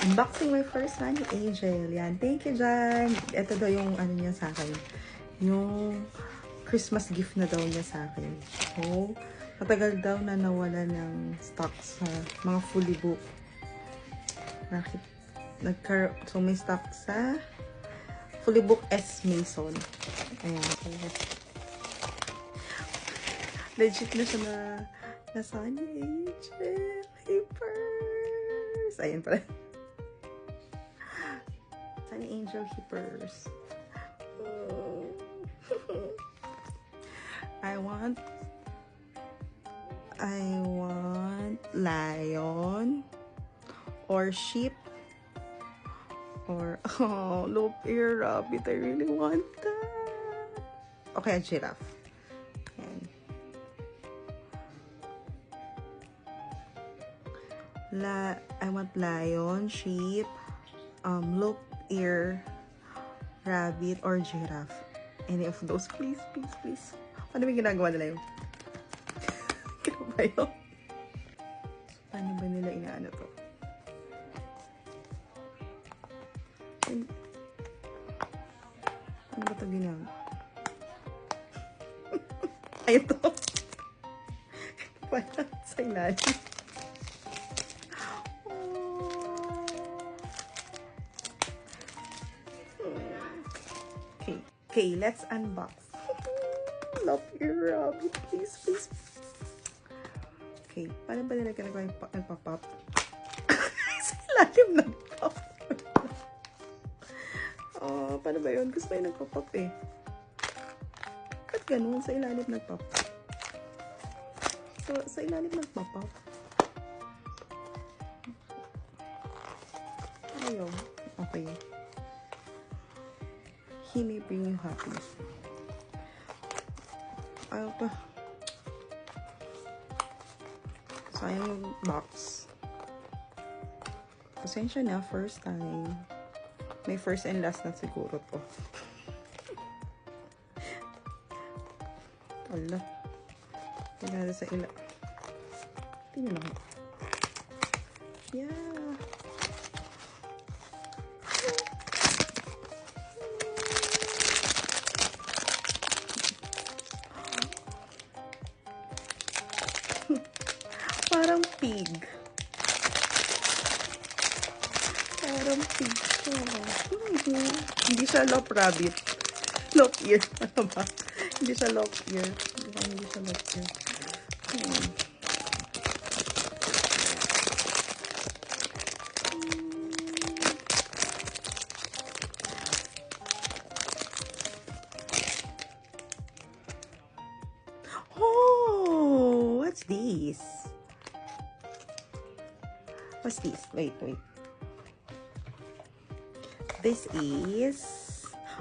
Unboxing my first Honey Angel. Yan. Thank you, Jan. Ito daw yung ano niya sa akin. Yung Christmas gift na daw niya sa akin. So, matagal daw na nawala ng stock sa mga fully book. So, may stock sa fully book S. Mason. Ayan. Legit na siya na Honey Angel. Papers. Ayan pala. Honey Angel Hippers. I want lion or sheep or loop ear rabbit. I really want that. Okay, a giraffe. Ayan. I want lion, sheep, loop ear rabbit or giraffe. Any of those, please, please, please. Paano may ginagawa nila yun? Kaya ba yun? Paano ba nila inaano to? Ano ba ito ginagawa? Ay, ito. Parang sa ilalim. Okay, let's unbox. Love your rabbit, please, please. Okay, paano ba nila ginagawa yung nagpa-pop? Sa ilalim ng pop. Oh, paano ba yun? Gusto yung nagpa-pop eh. Ba't ganun? Sa ilalim nagpa-pop. So, sa ilalim nagpa-pop. Ayaw. Okay. He may bring you happiness. Ayaw pa. Sayang yung box. Pasensya na, first time. May first and last na siguro to. Ala. Tingnan sa ila. Tingnan lang. Yeah. Parang pig. Parang pig siya. Hindi siya lop rabbit. Lop ear. Ano ba? Hindi siya lop ear. Hindi siya lop ear. Oh! What's this? What's this? Wait. This is...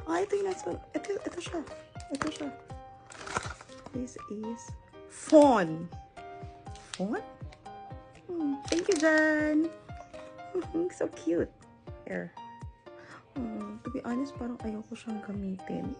ito yung nasa... Ito siya. This is... Fawn. Fawn? Thank you, Jan. So cute. Here. To be honest, parang ayoko siyang gamitin.